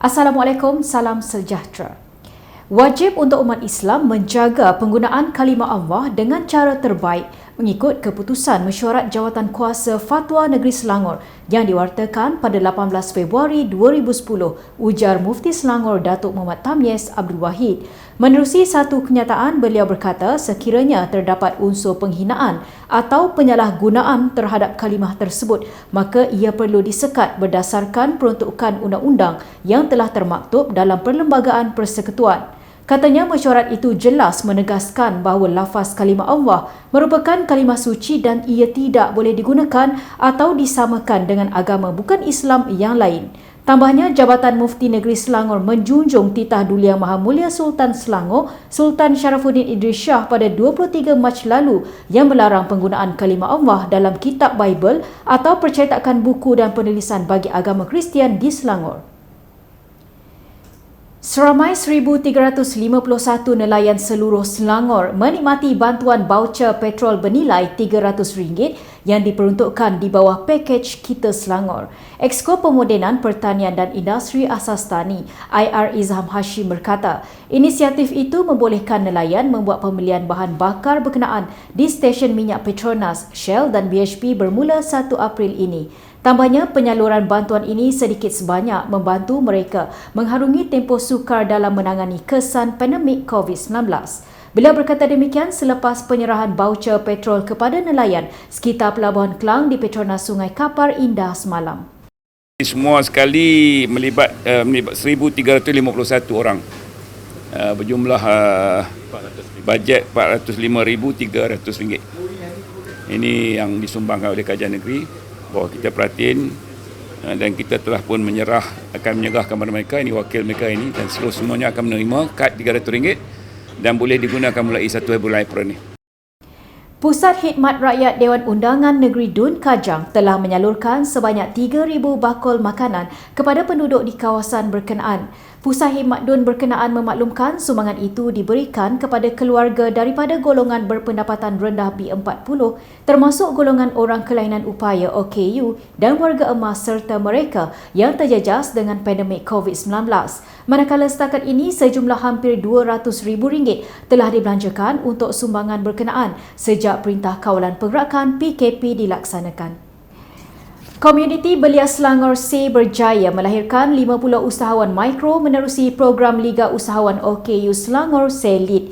Assalamualaikum, salam sejahtera. Wajib untuk umat Islam menjaga penggunaan kalimah Allah dengan cara terbaik mengikut keputusan Mesyuarat Jawatan Kuasa Fatwa Negeri Selangor yang diwartakan pada 18 Februari 2010, ujar Mufti Selangor Datuk Muhammad Tamyiz Abdul Wahid. Menerusi satu kenyataan, beliau berkata sekiranya terdapat unsur penghinaan atau penyalahgunaan terhadap kalimah tersebut, maka ia perlu disekat berdasarkan peruntukan undang-undang yang telah termaktub dalam Perlembagaan Persekutuan. Katanya mesyuarat itu jelas menegaskan bahawa lafaz kalimah Allah merupakan kalimah suci dan ia tidak boleh digunakan atau disamakan dengan agama bukan Islam yang lain. Tambahnya, Jabatan Mufti Negeri Selangor menjunjung titah Duli Yang Maha Mulia Sultan Selangor, Sultan Sharafuddin Idris Shah pada 23 Mac lalu yang melarang penggunaan kalimah Allah dalam kitab Bible atau percetakan buku dan penulisan bagi agama Kristian di Selangor. Seramai 1,351 nelayan seluruh Selangor menikmati bantuan baucer petrol bernilai RM300 yang diperuntukkan di bawah pakej Kita Selangor. Exco Pemodenan Pertanian dan Industri Asas Tani IR Izham Hashim berkata, inisiatif itu membolehkan nelayan membuat pembelian bahan bakar berkenaan di stesen minyak Petronas, Shell dan BHP bermula 1 April ini. Tambahnya, penyaluran bantuan ini sedikit sebanyak membantu mereka mengharungi tempoh sukar dalam menangani kesan pandemik COVID-19. Beliau berkata demikian selepas penyerahan baucer petrol kepada nelayan sekitar Pelabuhan Klang di Petronas Sungai Kapar Indah semalam. Semua sekali melibat 1,351 orang. Berjumlah bajet RM405,300. Ini yang disumbangkan oleh Kerajaan Negeri. Bahawa kita perhatiin dan kita telah pun akan menyerahkan kepada mereka, ini wakil mereka ini, dan semuanya akan menerima kad RM300 dan boleh digunakan mulai 1 bulan April ini. Pusat Khidmat Rakyat Dewan Undangan Negeri Dun Kajang telah menyalurkan sebanyak 3,000 bakul makanan kepada penduduk di kawasan berkenaan. Pusat Khidmat Dun berkenaan memaklumkan sumbangan itu diberikan kepada keluarga daripada golongan berpendapatan rendah B40 termasuk golongan orang kelainan upaya OKU dan warga emas serta mereka yang terjejas dengan pandemik COVID-19. Manakala setakat ini sejumlah hampir RM200,000 telah dibelanjakan untuk sumbangan berkenaan sejak Perintah Kawalan Pergerakan PKP dilaksanakan. Komuniti Belia Selangor SEI berjaya melahirkan 50 usahawan mikro menerusi program Liga Usahawan OKU Selangor SEI Lead.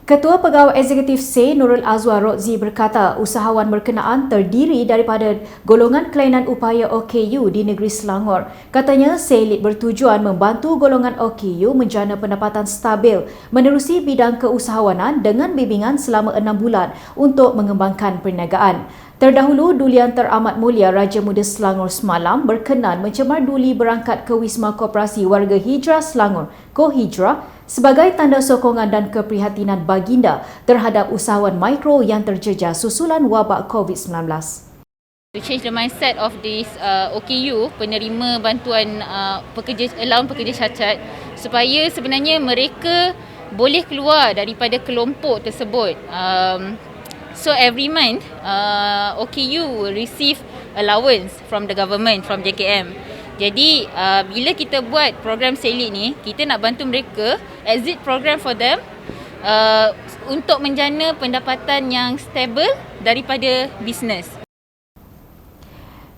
Ketua Pegawai Eksekutif SEI Nurul Azwar Rodzi berkata usahawan berkenaan terdiri daripada golongan kelainan upaya OKU di negeri Selangor. Katanya SEI Lead bertujuan membantu golongan OKU menjana pendapatan stabil menerusi bidang keusahawanan dengan bimbingan selama 6 bulan untuk mengembangkan perniagaan. Terdahulu, Duli Yang Teramat Mulia Raja Muda Selangor semalam berkenan mencemar duli berangkat ke Wisma Koperasi Warga Hijrah Selangor, KoHijrah, sebagai tanda sokongan dan keprihatinan baginda terhadap usahawan mikro yang terjejas susulan wabak COVID-19. To change the mindset of this OKU, penerima bantuan allowance pekerja cacat, supaya sebenarnya mereka boleh keluar daripada kelompok tersebut. So every month, OKU will receive allowance from the government, from JKM. Jadi bila kita buat program SEI Lead ni, kita nak bantu mereka exit program for them untuk menjana pendapatan yang stable daripada bisnes.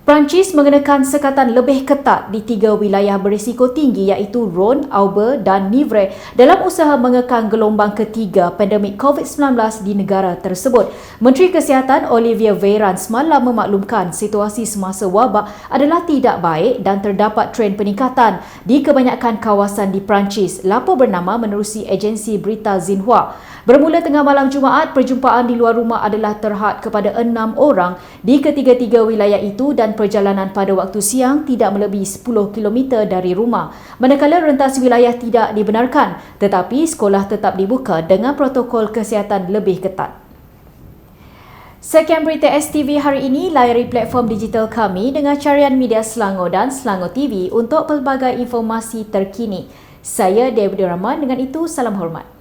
Perancis mengenakan sekatan lebih ketat di 3 wilayah berisiko tinggi iaitu Rhône, Aube dan Nivre dalam usaha mengekang gelombang ketiga pandemik COVID-19 di negara tersebut. Menteri Kesihatan Olivier Véran semalam memaklumkan situasi semasa wabak adalah tidak baik dan terdapat trend peningkatan di kebanyakan kawasan di Perancis. Lapor bernama menerusi agensi berita Xinhua. Bermula tengah malam Jumaat, perjumpaan di luar rumah adalah terhad kepada 6 orang di ketiga-tiga wilayah itu dan perjalanan pada waktu siang tidak melebihi 10 km dari rumah. Manakala rentas wilayah tidak dibenarkan, tetapi sekolah tetap dibuka dengan protokol kesihatan lebih ketat. Sekian berita STV hari ini. Layari platform digital kami dengan carian media Selangor dan Selangor TV untuk pelbagai informasi terkini. Saya Dewi Rahman, dengan itu salam hormat.